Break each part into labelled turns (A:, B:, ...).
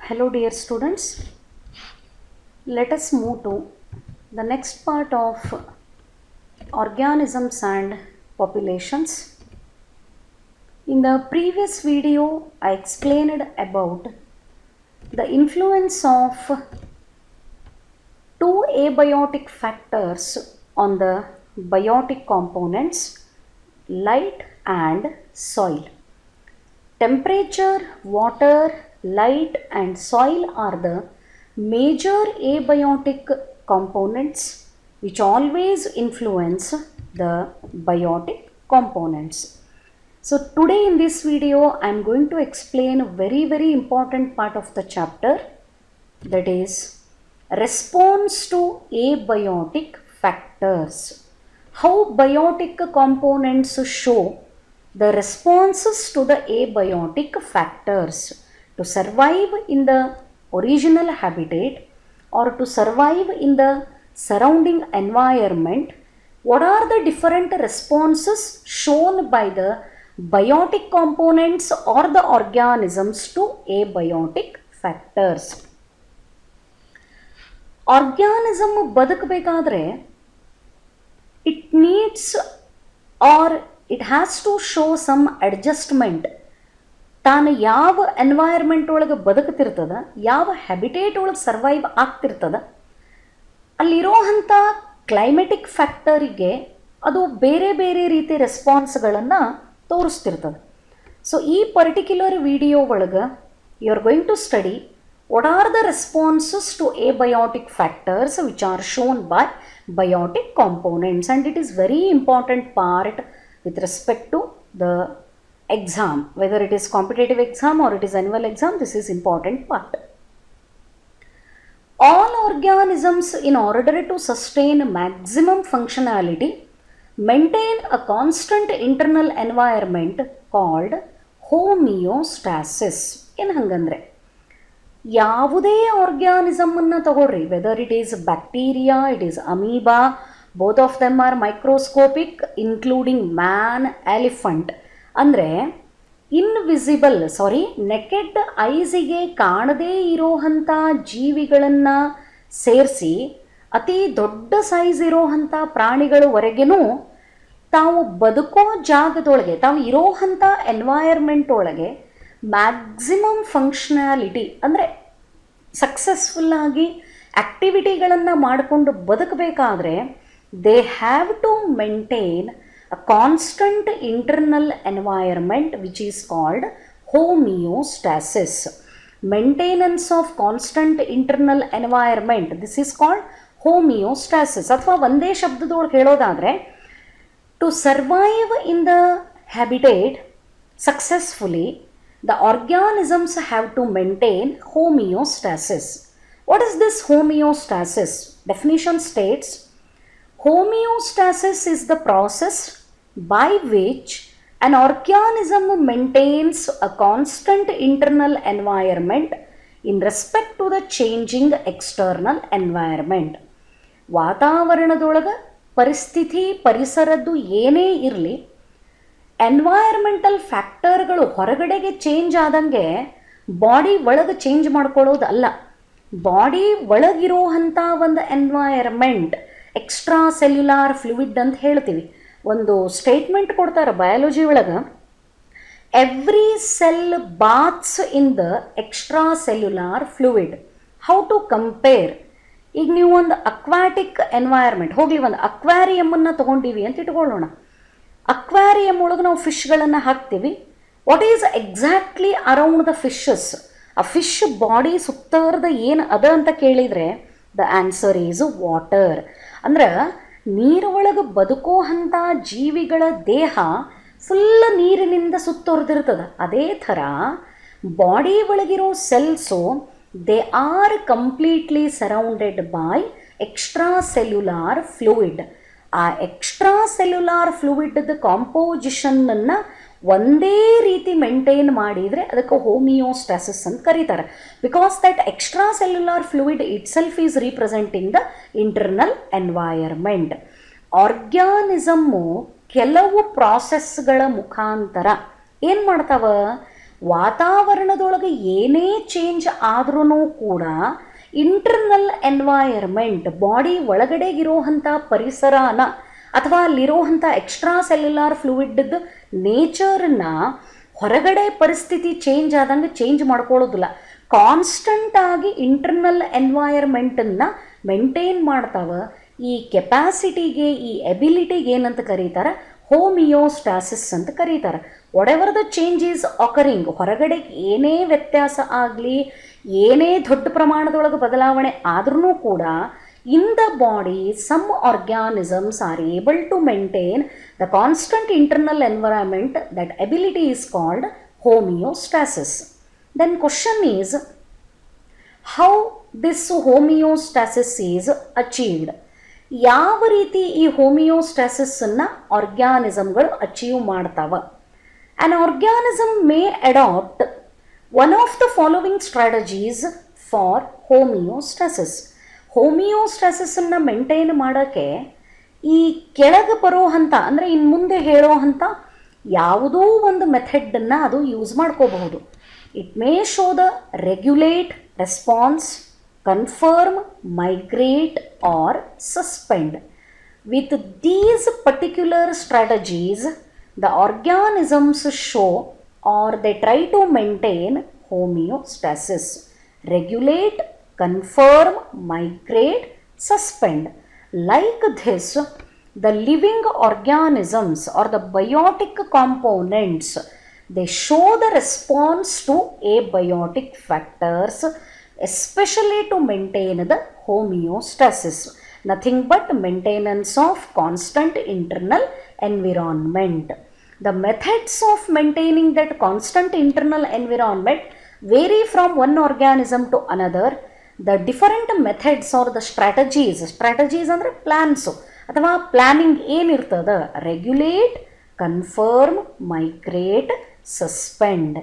A: Hello dear students, let us move to the next part of organisms and populations. In the previous video I explained about the influence of two abiotic factors on the biotic components, light and soil. Temperature, water, light and soil are the major abiotic components which always influence the biotic components. So today in this video I am going to explain a very important part of the chapter, that is response to abiotic factors. How biotic components show the responses to the abiotic factors to survive in the original habitat or to survive in the surrounding environment. What are the different responses shown by the biotic components or the organisms to abiotic factors? Organism ಬದುಕಬೇಕಾದ್ರೆ it needs or it has to show some adjustment. ತಾನು ಯಾವ environment ಒಳಗೆ ಬದುಕ್ತಿರ್ತದ, ಯಾವ habitat ಒಳಗೆ survive ಆಗ್ತಿರ್ತದ, ಅಲ್ಲಿರೋವಂಥ climatic ಫ್ಯಾಕ್ಟರಿಗೆ ಅದು ಬೇರೆ ಬೇರೆ ರೀತಿ ರೆಸ್ಪಾನ್ಸ್ಗಳನ್ನು ತೋರಿಸ್ತಿರ್ತದೆ. ಸೊ ಈ ಪರ್ಟಿಕ್ಯುಲರ್ ವಿಡಿಯೋ ಒಳಗೆ you are going to study what are the responses to abiotic factors which are shown by biotic components, and it is very important part with respect to the exam, whether it is competitive exam or it is annual exam. This is important part. All organisms, in order to sustain maximum functionality, maintain a constant internal environment called homeostasis. ಏನು ಹಂಗಂದ್ರೆ ಯಾವುದೇ organism ಅನ್ನು ತಗೊಳ್ರಿ, whether it is bacteria, it is amoeba, both of them are microscopic, including man, elephant. ಅಂದರೆ naked ಐಸಿಗೆ ಕಾಣದೇ ಇರೋವಂಥ ಜೀವಿಗಳನ್ನು ಸೇರಿಸಿ ಅತಿ ದೊಡ್ಡ ಸೈಜ್ ಇರೋವಂಥ ಪ್ರಾಣಿಗಳವರೆಗೂ ತಾವು ಬದುಕೋ ಜಾಗದೊಳಗೆ, ತಾವು ಇರೋವಂಥ ಎನ್ವೈರ್ಮೆಂಟ್ ಒಳಗೆ ಮ್ಯಾಕ್ಸಿಮಮ್ ಫಂಕ್ಷನಾಲಿಟಿ ಅಂದರೆ ಸಕ್ಸಸ್ಫುಲ್ಲಾಗಿ ಆ್ಯಕ್ಟಿವಿಟಿಗಳನ್ನು ಮಾಡಿಕೊಂಡು ಬದುಕಬೇಕಾದ್ರೆ they have to maintain a constant internal environment which is called homeostasis. Maintenance of constant internal environment, this is called homeostasis. ಅಥವಾ ಒಂದೇ ಶಬ್ದದೊಳಗೆ ಹೇಳೋದಾದರೆ, to survive in the habitat successfully, the organisms have to maintain homeostasis. What is this homeostasis? Definition states, homeostasis is the process by which an organism maintains a constant internal environment in respect to the changing external environment. ವಾತಾವರಣದೊಳಗೆ ಪರಿಸ್ಥಿತಿ ಪರಿಸರದ್ದು ಏನೇ ಇರಲಿ, environmental ಫ್ಯಾಕ್ಟರ್ಗಳು ಹೊರಗಡೆಗೆ change ಆದಂಗೆ body ಒಳಗೆ change ಮಾಡ್ಕೊಳ್ಳೋದಲ್ಲ. Body ಒಳಗಿರುವಂಥ ಒಂದು environment, extra cellular fluid ಅಂತ ಹೇಳ್ತೀವಿ. ಒಂದು statement ಕೊಡ್ತಾರೆ ಬಯಾಲಜಿ ಒಳಗೆ, every cell baths in the extracellular fluid. How to compare? ಈಗ ನೀವು ಒಂದು ಅಕ್ವಾಟಿಕ್ ಎನ್ವೈರ್ಮೆಂಟ್, ಹೋಗಲಿ ಒಂದು ಅಕ್ವಾರಿಯಮ್ಮನ್ನು ತೊಗೊಂಡಿವಿ ಅಂತ ಇಟ್ಕೊಳ್ಳೋಣ. ಅಕ್ವಾರಿಯಮ್ ಒಳಗೆ ನಾವು ಫಿಶ್ಗಳನ್ನು ಹಾಕ್ತೀವಿ. What is exactly around the fishes? ಆ ಫಿಶ್ ಬಾಡಿ ಸುತ್ತರದ ಏನು ಅದ ಅಂತ ಕೇಳಿದರೆ ದ ಆನ್ಸರ್ ಈಸ್ ವಾಟರ್. ಅಂದ್ರೆ ನೀರು ಒಳಗೆ ಬದುಕೋ ಅಂಥ ಜೀವಿಗಳ ದೇಹ ಫುಲ್ ನೀರಿನಿಂದ ಸುತ್ತುವರೆದಿರ್ತದೆ. ಅದೇ ಥರ ಬಾಡಿ ಒಳಗಿರೋ cells they are completely surrounded by extracellular fluid. ಆ ಎಕ್ಸ್ಟ್ರಾ ಸೆಲ್ಯುಲಾರ್ ಫ್ಲೂಯಿಡ್ದ ಕಾಂಪೋಸಿಷನ್ನನ್ನು ಒಂದೇ ರೀತಿ ಮೇಂಟೈನ್ ಮಾಡಿದರೆ ಅದಕ್ಕೆ ಹೋಮಿಯೋಸ್ಟಾಸಿಸ್ ಅಂತ ಕರೀತಾರೆ. Because that extracellular fluid itself is representing the internal environment. Organism ಕೆಲವು ಪ್ರಾಸೆಸ್ಗಳ ಮುಖಾಂತರ ಏನು ಮಾಡ್ತಾವ, ವಾತಾವರಣದೊಳಗೆ ಏನೇ ಚೇಂಜ್ ಆದ್ರೂ ಕೂಡ ಇಂಟರ್ನಲ್ ಎನ್ವೈರ್ಮೆಂಟ್, ಬಾಡಿ ಒಳಗಡೆಗಿರೋವಂಥ ಪರಿಸರನ ಅಥವಾ ಅಲ್ಲಿರೋವಂಥ ಎಕ್ಸ್ಟ್ರಾ ಸೆಲ್ಯುಲಾರ್ ಫ್ಲೂಯಿಡ್ ನೇಚರನ್ನ ಹೊರಗಡೆ ಪರಿಸ್ಥಿತಿ ಚೇಂಜ್ ಆದಂಗೆ ಚೇಂಜ್ ಮಾಡ್ಕೊಳ್ಳೋದಿಲ್ಲ. ಕಾನ್ಸ್ಟಂಟ್ ಆಗಿ ಇಂಟರ್ನಲ್ ಎನ್ವೈರ್ಮೆಂಟನ್ನು ಮೇಂಟೈನ್ ಮಾಡ್ತಾವೆ. ಈ ಕೆಪಾಸಿಟಿಗೆ, ಈ ಎಬಿಲಿಟಿಗೆ ಏನಂತ ಕರೀತಾರೆ? ಹೋಮಿಯೋಸ್ಟಾಸಿಸ್ ಅಂತ ಕರೀತಾರೆ. What ever the change is occurring, ಹೊರಗಡೆ ಏನೇ ವ್ಯತ್ಯಾಸ ಆಗಲಿ, ಏನೇ ದೊಡ್ಡ ಪ್ರಮಾಣದೊಳಗೆ ಬದಲಾವಣೆ ಆದ್ರೂ ಕೂಡ in the body some organisms are able to maintain the constant internal environment. That ability is called homeostasis. Then question is, how this homeostasis is achieved? ಯಾವ ರೀತಿ ಈ ಹೋಮಿಯೋಸ್ಟಾಸಿಸನ್ನು ಆರ್ಗ್ಯಾನಿಸಮ್ಗಳು ಅಚೀವ್ ಮಾಡ್ತಾವ? An organism may adopt one of the following strategies for homeostasis. ಹೋಮಿಯೋಸ್ಟಾಸಿಸನ್ನು maintain ಮಾಡೋಕ್ಕೆ ಈ ಕೆಳಗೆ ಬರೋ ಹಂತ ಅಂದರೆ ಇನ್ನು ಮುಂದೆ ಹೇಳೋ ಹಂತ ಯಾವುದೋ ಒಂದು ಮೆಥಡನ್ನು ಅದು ಯೂಸ್ ಮಾಡ್ಕೋಬಹುದು. It may show the regulate, response, confirm, migrate or suspend. With these particular strategies the organisms show or they try to maintain homeostasis. Regulate, confirm, migrate, suspend. Like this, the living organisms or the biotic components, they show the response to abiotic factors, especially to maintain the homeostasis. Nothing but maintenance of constant internal environment. The methods of maintaining that constant internal environment vary from one organism to another. The different methods or the strategies ಅಂದರೆ plans ಅಥವಾ planning ಏನಿರ್ತದೆ? Regulate, confirm, migrate, suspend.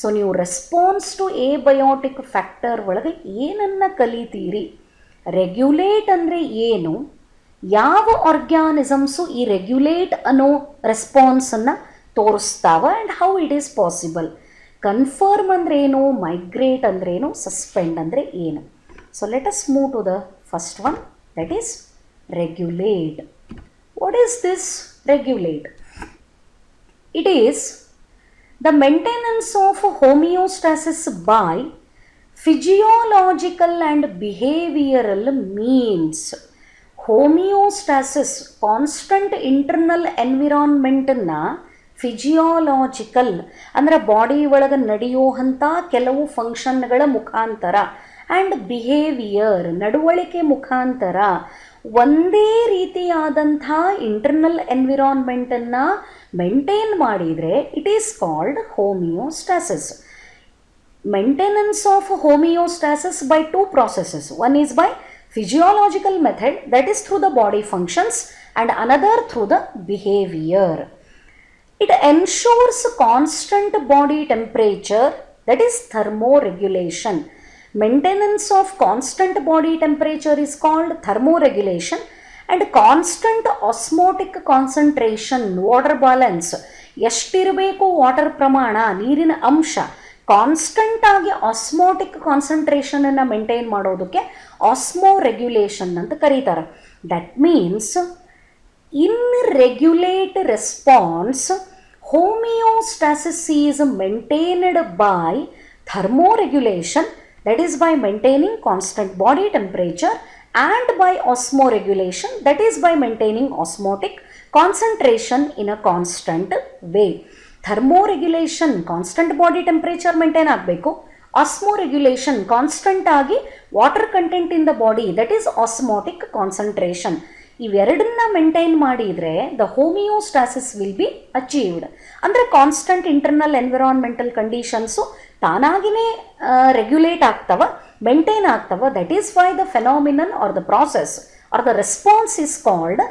A: So ನೀವು response to ಎಬಯೋಟಿಕ್ factor ಒಳಗೆ ಏನನ್ನು ಕಲಿತೀರಿ? Regulate ಅಂದರೆ ಏನು? ಯಾವ organisms ಈ ರೆಗ್ಯುಲೇಟ್ ಅನ್ನೋ ರೆಸ್ಪಾನ್ಸನ್ನು ತೋರಿಸ್ತಾವ and how it is possible? Confirm ಅಂದರೆ ಏನು? ಮೈಗ್ರೇಟ್ ಅಂದರೆ ಏನು? ಸಸ್ಪೆಂಡ್ ಅಂದರೆ ಏನು? So let us move to the first one, that is regulate. What is this regulate? It is the maintenance of homeostasis by physiological and behavioral means. ಹೋಮಿಯೋಸ್ಟಾಸಿಸ್, constant internal ಎನ್ವಿರಾನ್ಮೆಂಟನ್ನು physiological ಅಂದರೆ body ಒಳಗೆ ನಡೆಯುವಂಥ ಕೆಲವು ಫಂಕ್ಷನ್ಗಳ ಮುಖಾಂತರ and behaviour ನಡವಳಿಕೆ ಮುಖಾಂತರ ಒಂದೇ ರೀತಿಯಾದಂಥ ಇಂಟರ್ನಲ್ ಎನ್ವಿರಾನ್ಮೆಂಟನ್ನು ಮೇಂಟೈನ್ ಮಾಡಿದರೆ it is called homeostasis. Maintenance of homeostasis by two processes. One is by physiological method, that is through the body functions, and another through the behavior. It ensures constant body temperature, that is thermoregulation. Maintenance of constant body temperature is called thermoregulation, and constant osmotic concentration, water balance, ಎಷ್ಟಿರಬೇಕು water ಪ್ರಮಾಣ, ನೀರಿನ ಅಂಶ, constant ಆಗಿ osmotic ಕಾನ್ಸಂಟ್ರೇಷನನ್ನು maintain ಮಾಡೋದಕ್ಕೆ Osmo regulation ಅಂತ ಕರೀತಾರೆ. That means in regulate response homeostasis is maintained by thermoregulation, that is by maintaining constant body temperature, and by osmoregulation, that is by maintaining osmotic concentration in a constant way. Thermoregulation constant body temperature maintain ಆಗಬೇಕು, osmoregulation constant ಆಗಿ water content in the body, that is osmotic concentration. ಇವೆರಡನ್ನ maintain ಮಾಡಿದರೆ the homeostasis will be achieved. ಅಂದರೆ constant internal environmental conditions ತಾನಾಗಿನೇ regulate ಆಗ್ತವ, maintain ಆಗ್ತವ. That is why the phenomenon or the process or the response is called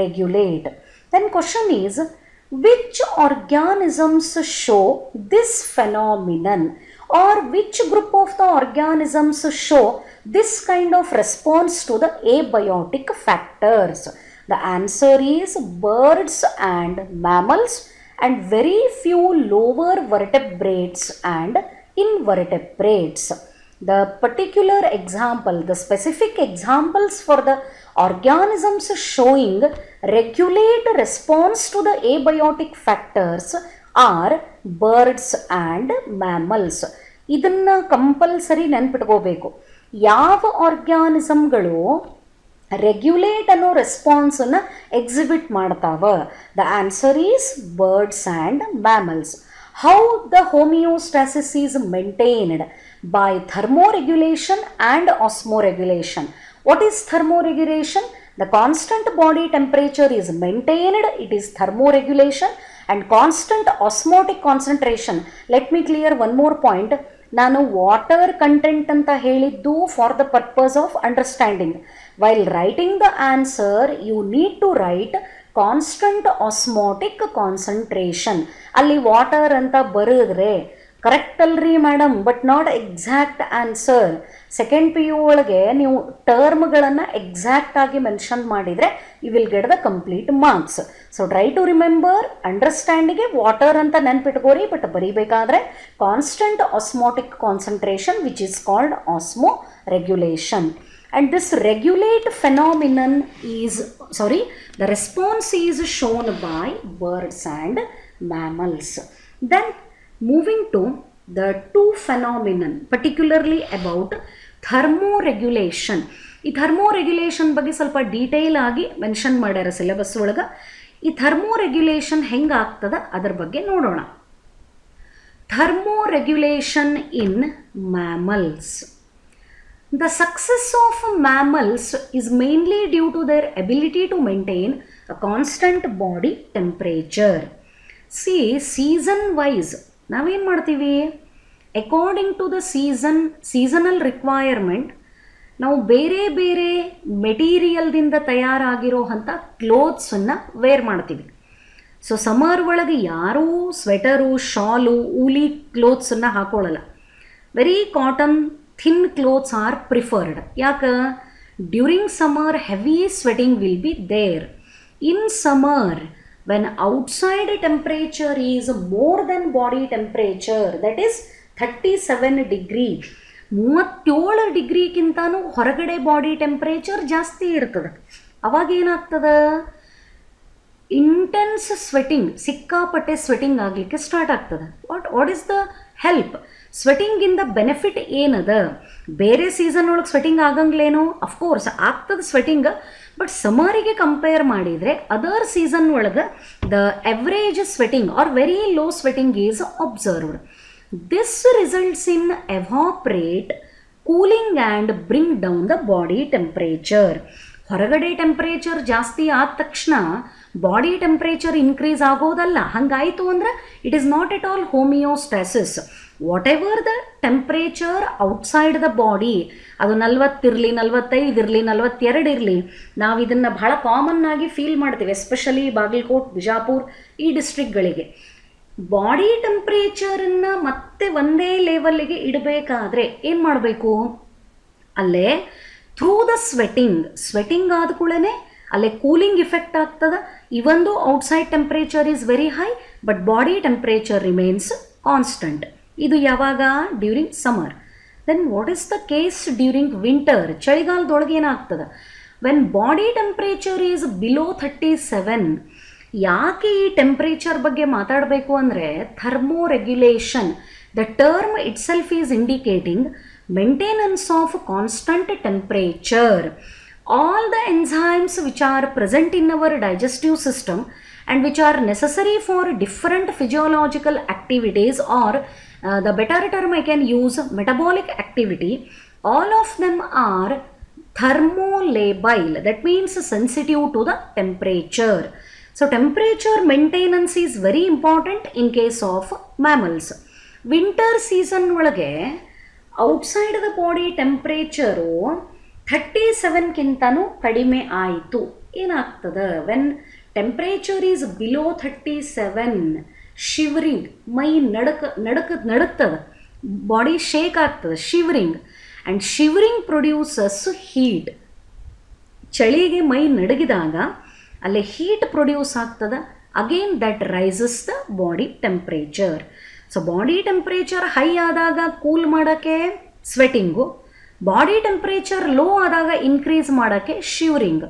A: regulate. Then question is, which organisms show this phenomenon, or which group of the organisms show this kind of response to the abiotic factors? The answer is birds and mammals, and very few lower vertebrates and invertebrates. The particular example, the specific examples for the organisms showing regulate response to the abiotic factors are birds and mammals. ಇದನ್ನು compulsory ನೆನ್ಪಿಟ್ಕೋಬೇಕು. ಯಾವ ಆರ್ಗ್ಯಾನಿಸಮ್ಗಳು regulate ಅನ್ನೋ ರೆಸ್ಪಾನ್ಸನ್ನು exhibit ಮಾಡ್ತಾವ? The answer is birds and mammals. How the homeostasis is maintained? by thermoregulation and osmoregulation. What is thermoregulation? The constant body temperature is maintained, it is thermoregulation, and constant osmotic concentration. Let me clear one more point. ನಾನು water content ಅಂತ ಹೇಳಿದ್ದು for the purpose of understanding. While writing the answer you need to write constant osmotic concentration. ಅಲ್ಲಿ water ಅಂತ ಬರೆದ್ರೆ correct ಅಲ್ರಿ madam, but not exact answer. Second P U ಒಳಗೆ ನೀವು ಟರ್ಮ್ಗಳನ್ನು ಎಕ್ಸಾಕ್ಟ್ ಆಗಿ ಮೆನ್ಷನ್ ಮಾಡಿದರೆ you will get the complete marks. So try to remember, ಅಂಡರ್ಸ್ಟ್ಯಾಂಡಿಗೆ ವಾಟರ್ ಅಂತ ನೆನ್ಪಿಟ್ಕೋರಿ, ಬಟ್ ಬರೀಬೇಕಾದ್ರೆ constant osmotic concentration which is called osmoregulation. And this regulate phenomenon is, the response is shown by birds and mammals. Then moving to the two phenomenon, particularly about thermoregulation. ಈ ಥರ್ಮೋರೆಗ್ಯುಲೇಷನ್ ಬಗ್ಗೆ ಸ್ವಲ್ಪ detail ಆಗಿ mention ಮಾಡ್ಯಾರ syllabus ಒಳಗೆ. ಈ ಥರ್ಮೋರೆಗ್ಯುಲೇಷನ್ ಹೆಂಗೆ ಆಗ್ತದ ಅದರ ಬಗ್ಗೆ ನೋಡೋಣ. ಥರ್ಮೋರೆಗ್ಯುಲೇಷನ್ ಇನ್ mammals. The success of mammals is mainly due to their ability to maintain a constant body temperature. See, season wise ನಾವೇನು ಮಾಡ್ತೀವಿ, according to the seasonal requirement ನಾವು ಬೇರೆ ಬೇರೆ ಮೆಟೀರಿಯಲ್ದಿಂದ ತಯಾರಾಗಿರೋ ಅಂಥ ಕ್ಲೋತ್ಸನ್ನು ವೇರ್ ಮಾಡ್ತೀವಿ. ಸೊ ಸಮರ್ ಒಳಗೆ ಯಾರೂ ಸ್ವೆಟರು, ಶಾಲು, ಊಲಿ ಕ್ಲೋತ್ಸನ್ನು ಹಾಕೊಳ್ಳಲ್ಲ. Very cotton thin clothes are preferred. Yaka during summer heavy sweating will be there. In summer when outside temperature is more than body temperature, that is 37 degree, 37 degree ಕಿಂತಾನು ಹೊರಗಡೆ body temperature ಜಾಸ್ತಿ ಇರ್ತದೆ. ಅವಾಗ ಏನಾಗ್ತದ, ಇಂಟೆನ್ಸ್ ಸ್ವೆಟಿಂಗ್, ಸಿಕ್ಕಾಪಟ್ಟೆ sweating ಆಗಲಿಕ್ಕೆ start ಆಗ್ತದೆ. What is the help? ಸ್ವೆಟಿಂಗಿಂದ ಬೆನಿಫಿಟ್ ಏನದ? ಬೇರೆ ಸೀಸನ್ ಒಳಗೆ ಸ್ವೆಟಿಂಗ್ ಆಗಂಗ್ಲೇನೋ? ಅಫ್ಕೋರ್ಸ್ ಆಗ್ತದೆ ಸ್ವೆಟಿಂಗ್, ಬಟ್ ಸಮರಿಗೆ ಕಂಪೇರ್ ಮಾಡಿದರೆ ಅದರ್ ಸೀಸನ್ ಒಳಗೆ the average sweating or very low sweating is observed. This results in evaporate, cooling and bring down the body temperature. ಹೊರಗಡೆ ಟೆಂಪ್ರೇಚರ್ ಜಾಸ್ತಿ ಆದ ತಕ್ಷಣ ಬಾಡಿ ಟೆಂಪ್ರೇಚರ್ ಇನ್ಕ್ರೀಸ್ ಆಗೋದಲ್ಲ. ಹಂಗಾಯಿತು ಅಂದ್ರೆ it is not at all homeostasis. What ever the temperature outside the body, ಅದು 40 ಇರಲಿ, 45 ಇರಲಿ, 42 ಇರಲಿ, ನಾವು ಇದನ್ನು ಬಹಳ ಕಾಮನ್ ಆಗಿ ಫೀಲ್ ಮಾಡ್ತೀವಿ, ಎಸ್ಪೆಷಲಿ ಬಾಗಲಕೋಟ್, ಬಿಜಾಪುರ್ ಈ ಡಿಸ್ಟ್ರಿಕ್ಟ್ಗಳಿಗೆ. ಬಾಡಿ ಟೆಂಪ್ರೇಚರನ್ನು ಮತ್ತೆ ಒಂದೇ ಲೆವೆಲ್ಗೆ ಇಡಬೇಕಾದ್ರೆ ಏನು ಮಾಡಬೇಕು? ಅಲ್ಲೇ ಥ್ರೂ ದ ಸ್ವೆಟಿಂಗ್ ಆದ ಕೂಡಲೇ ಅಲ್ಲೇ ಕೂಲಿಂಗ್ ಇಫೆಕ್ಟ್ ಆಗ್ತದೆ. Even though outside temperature is very high but body temperature remains constant. ಇದು ಯಾವಾಗ? During summer. Then what is the case during winter? ಚಳಿಗಾಲದೊಳಗೆ ಏನಾಗ್ತದೆ? When body temperature is below 37. ಯಾಕೆ ಈ ಟೆಂಪ್ರೇಚರ್ ಬಗ್ಗೆ ಮಾತಾಡಬೇಕು ಅಂದರೆ, thermoregulation, the term itself is indicating maintenance of constant temperature. All the enzymes which are present in our digestive system and which are necessary for different physiological activities, or the better term I can use, metabolic activity, all of them are thermolabile. That means sensitive to the temperature. So temperature maintenance is very important in case of mammals. Winter season ಒಳಗೆ outside the body temperature 37ಕ್ಕಿಂತನೂ ಕಡಿಮೆ ಆಯಿತು. ಏನಾಗ್ತದೆ? When temperature is below 37, shivering, ಮೈ ನಡುಕ್ತದೆ, body shake ಆಗ್ತದೆ, shivering, and shivering produces heat. ಚಳಿಗೆ ಮೈ ನಡಗಿದಾಗ ಅಲ್ಲೇ ಹೀಟ್ ಪ್ರೊಡ್ಯೂಸ್ ಆಗ್ತದೆ, again that rises the body temperature. So body temperature high ಆದಾಗ ಕೂಲ್ ಮಾಡೋಕ್ಕೆ ಸ್ವೆಟಿಂಗು, ಬಾಡಿ ಟೆಂಪ್ರೇಚರ್ ಲೋ ಆದಾಗ ಇನ್ಕ್ರೀಸ್ ಮಾಡೋಕ್ಕೆ shivering.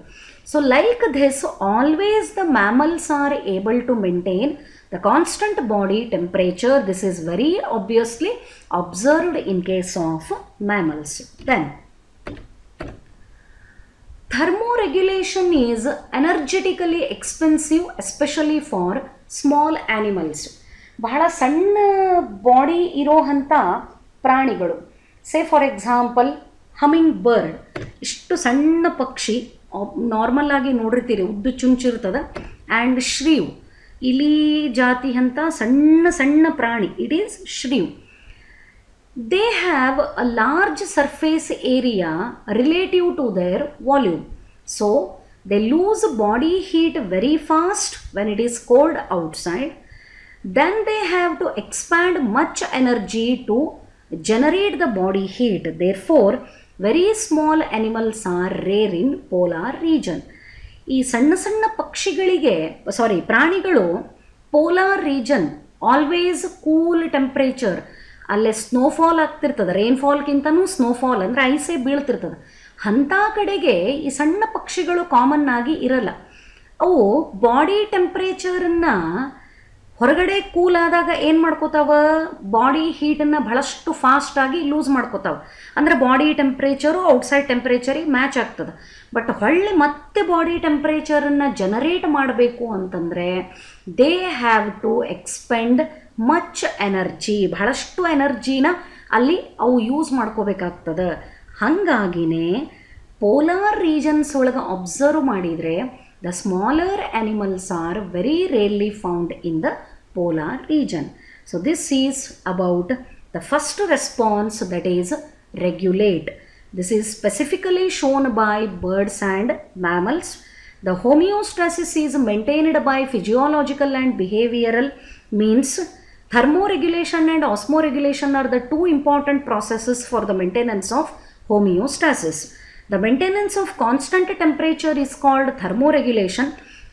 A: So like this always the mammals are able to maintain the constant body temperature. This is very obviously observed in case of mammals. Then thermoregulation is energetically expensive, especially for small animals. ಬಹಳ ಸಣ್ಣ body ಇರೋಂಥ ಪ್ರಾಣಿಗಳು, say for example humming bird, ಇಷ್ಟು ಸಣ್ಣ ಪಕ್ಷಿ, normal ಆಗಿ ನೋಡಿರ್ತೀರಿ ಉದ್ದು ಚುಂಚಿರ್ತದೆ. And ಶ್ರೀವ್, ಇಲಿ ಜಾತಿ ಅಂತ ಸಣ್ಣ ಸಣ್ಣ ಪ್ರಾಣಿ, it is shrew. They have a large surface area relative to their volume. So they lose body heat very fast when it is cold outside. Then they have to expand much energy to generate the body heat. Therefore, very small animals are rare in polar region. ಈ ಸಣ್ಣ ಸಣ್ಣ ಪಕ್ಷಿಗಳಿಗೆ ಪ್ರಾಣಿಗಳು polar region, always cool temperature, ಅಲ್ಲೇ snowfall ಆಗ್ತಿರ್ತದೆ, ರೈನ್ಫಾಲ್ಗಿಂತನೂ snowfall ಅಂದರೆ ಐಸೇ ಬೀಳ್ತಿರ್ತದೆ. ಅಂಥ ಕಡೆಗೆ ಈ ಸಣ್ಣ ಪಕ್ಷಿಗಳು ಕಾಮನ್ ಆಗಿ ಇರಲ್ಲ. ಅವು ಬಾಡಿ ಟೆಂಪ್ರೇಚರನ್ನು ಹೊರಗಡೆ ಕೂಲ್ ಆದಾಗ ಏನು ಮಾಡ್ಕೋತಾವ, ಬಾಡಿ ಹೀಟನ್ನು ಬಹಳಷ್ಟು ಫಾಸ್ಟಾಗಿ ಲೂಸ್ ಮಾಡ್ಕೋತಾವೆ. ಅಂದರೆ ಬಾಡಿ ಟೆಂಪ್ರೇಚರು ಔಟ್ಸೈಡ್ ಟೆಂಪ್ರೇಚರಿಗೆ ಮ್ಯಾಚ್ ಆಗ್ತದೆ. ಬಟ್ ಹೊಳ್ಳಿ ಮತ್ತೆ ಬಾಡಿ ಟೆಂಪ್ರೇಚರನ್ನು ಜನರೇಟ್ ಮಾಡಬೇಕು ಅಂತಂದರೆ they have to expend much energy, ಬಹಳಷ್ಟು ಎನರ್ಜಿನ ಅಲ್ಲಿ ಅವು ಯೂಸ್ ಮಾಡ್ಕೋಬೇಕಾಗ್ತದೆ. ಹಾಗಾಗಿನೇ ಪೋಲಾರ್ ರೀಜನ್ಸ್ ಒಳಗೆ ಅಬ್ಸರ್ವ್ ಮಾಡಿದರೆ the smaller animals are very rarely found in the polar region. So this is about the first response, that is regulate. This is specifically shown by birds and mammals. The homeostasis is maintained by physiological and behavioral means. Thermoregulation and osmoregulation are the two important processes for the maintenance of homeostasis. The maintenance of constant temperature is called thermoregulation,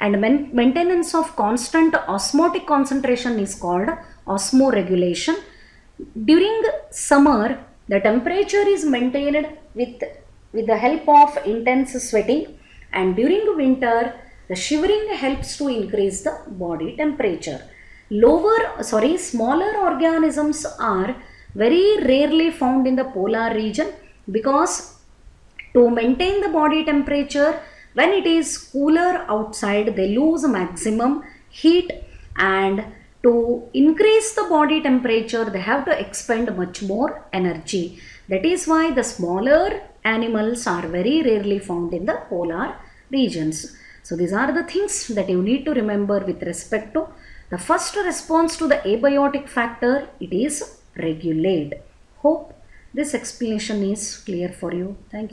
A: and maintenance of constant osmotic concentration is called osmoregulation. During summer, the temperature is maintained with the help of intense sweating, and during winter, the shivering helps to increase the body temperature. Smaller organisms are very rarely found in the polar region because to maintain the body temperature, when it is cooler outside, they lose maximum heat, and to increase the body temperature, they have to expend much more energy. That is why the smaller animals are very rarely found in the polar regions. So these are the things that you need to remember with respect to the first response to the abiotic factor. It is regulate. Hope this explanation is clear for you. Thank you.